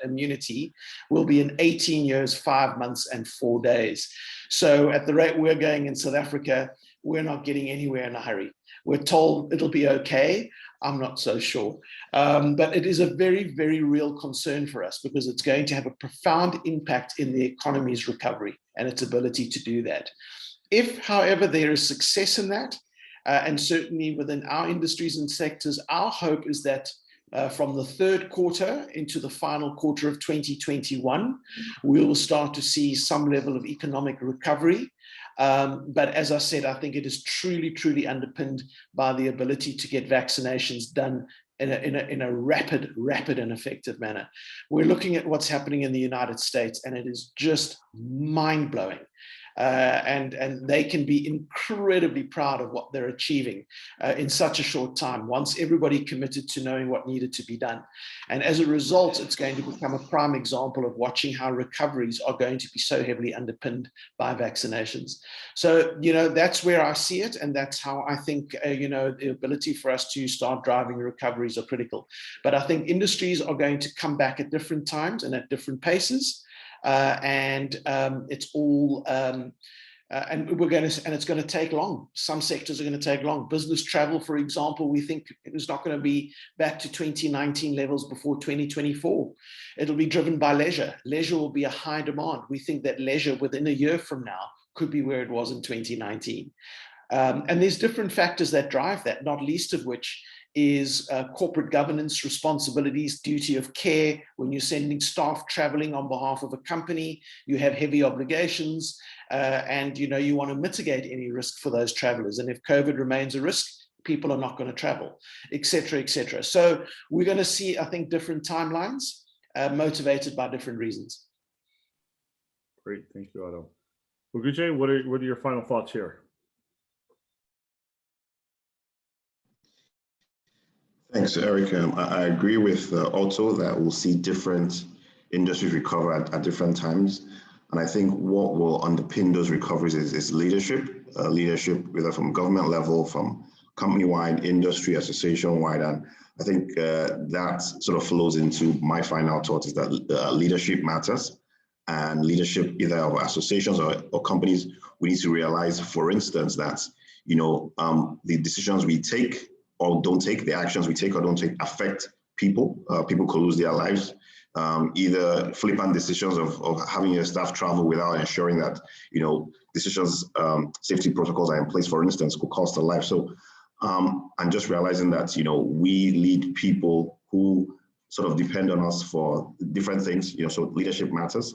immunity, will be in 18 years, 5 months and 4 days. So at the rate we're going in South Africa, we're not getting anywhere in a hurry. We're told it'll be okay. I'm not so sure. But it is a very, very real concern for us because it's going to have a profound impact in the economy's recovery and its ability to do that. If, however, there is success in that, and certainly within our industries and sectors, our hope is that from the third quarter into the final quarter of 2021, we will start to see some level of economic recovery. But as I said, I think it is truly, truly underpinned by the ability to get vaccinations done in a rapid and effective manner. We're looking at what's happening in the United States, and it is just mind-blowing. And they can be incredibly proud of what they're achieving in such a short time, once everybody committed to knowing what needed to be done. And as a result, it's going to become a prime example of watching how recoveries are going to be so heavily underpinned by vaccinations. So, that's where I see it, and that's how I think, the ability for us to start driving recoveries are critical. But I think industries are going to come back at different times and at different paces. It's all and it's going to take long. Some sectors are going to take long. Business travel, for example, we think it's not going to be back to 2019 levels before 2024. It'll be driven by leisure. Leisure will be a high demand. We think that leisure within a year from now could be where it was in 2019. And there's different factors that drive that, not least of which is corporate governance responsibilities, duty of care. When you're sending staff traveling on behalf of a company, you have heavy obligations, and you want to mitigate any risk for those travelers. And if COVID remains a risk, people are not going to travel, et cetera, et cetera. So we're going to see, I think, different timelines motivated by different reasons. Great, thank you, Otto. Oguche, what are your final thoughts here? Thanks, Eric. I agree with Otto that we'll see different industries recover at different times. And I think what will underpin those recoveries is leadership, whether from government level, from company-wide, industry, association-wide. And I think that sort of flows into my final thought is that leadership matters. And leadership, either of associations or companies, we need to realize, for instance, that the decisions we take or don't take, the actions we take or don't take affect people. People could lose their lives. Either flippant decisions of having your staff travel without ensuring that, decisions, safety protocols are in place, for instance, could cost a life. So I'm just realizing that, we lead people who sort of depend on us for different things, so leadership matters.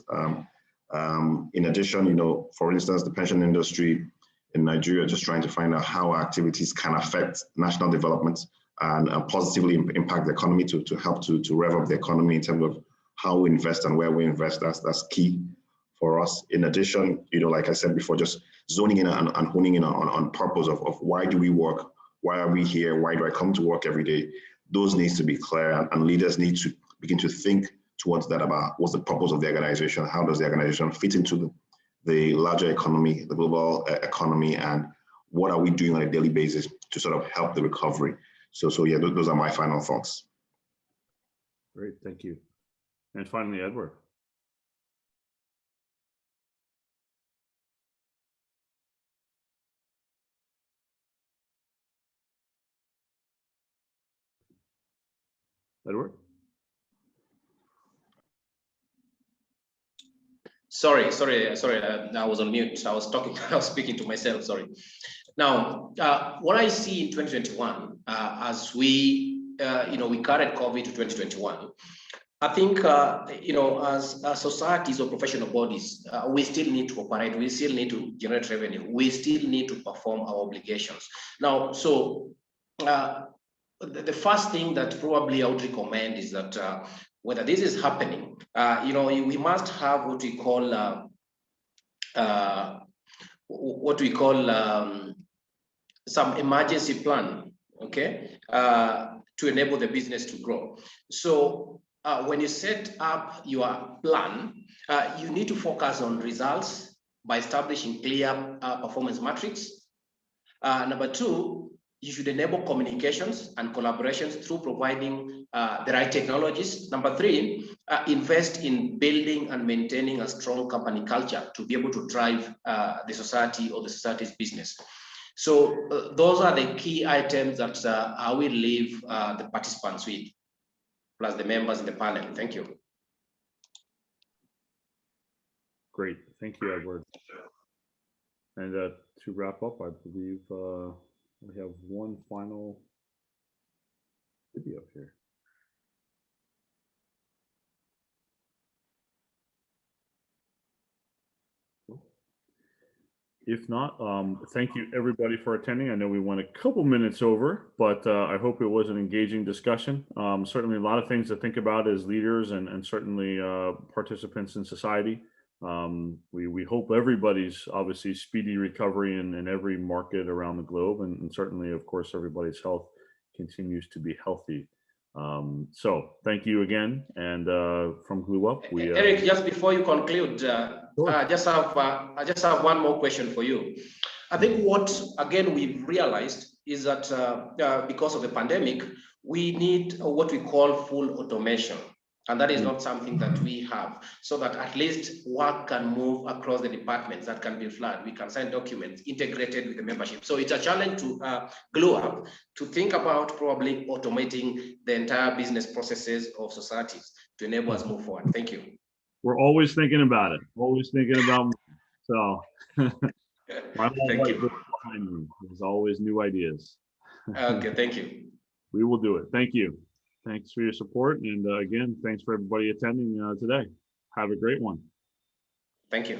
In addition, for instance, the pension industry in Nigeria, just trying to find out how our activities can affect national development and positively impact the economy to help to rev up the economy in terms of how we invest and where we invest. That's key for us. In addition, like I said before, just zoning in and honing in on purpose of why do we work? Why are we here? Why do I come to work every day? Those needs to be clear, and leaders need to begin to think towards that about what's the purpose of the organization? How does the organization fit into the larger economy, the global economy, and what are we doing on a daily basis to sort of help the recovery? So yeah, those are my final thoughts. Great, thank you. And finally, Edward. Edward? Sorry, I was on mute. I was speaking to myself, sorry. Now, what I see in 2021, as we carried COVID to 2021, I think, as societies or professional bodies, we still need to operate, we still need to generate revenue, we still need to perform our obligations. Now, so the first thing that probably I would recommend is that whether this is happening, we must have what we call some emergency plan, okay, to enable the business to grow. So when you set up your plan, you need to focus on results by establishing clear performance metrics. Number two, you should enable communications and collaborations through providing the right technologies. Number three, invest in building and maintaining a strong company culture to be able to drive the society or the society's business. So those are the key items that I will leave the participants with, plus the members in the panel. Thank you. Great. Thank you, Edward. And to wrap up, I believe we have one final video here. If not, thank you everybody for attending. I know we went a couple minutes over, but I hope it was an engaging discussion. Certainly a lot of things to think about as leaders and certainly participants in society. We hope everybody's obviously speedy recovery in every market around the globe, and certainly, of course, everybody's health continues to be healthy. So thank you again. And from GlueUp, we Eric, just before you conclude, sure. I just have one more question for you. I think what again we've realized is that because of the pandemic, we need what we call full automation. And that is not something that we have, so that at least work can move across the departments that can be flagged. We can sign documents integrated with the membership. So it's a challenge to GlueUp to think about probably automating the entire business processes of societies to enable us move forward. Thank you. We're always thinking about it. Always thinking about. So Thank you. behind me. There's always new ideas. Okay, thank you. We will do it. Thank you. Thanks for your support. And again, thanks for everybody attending today. Have a great one. Thank you.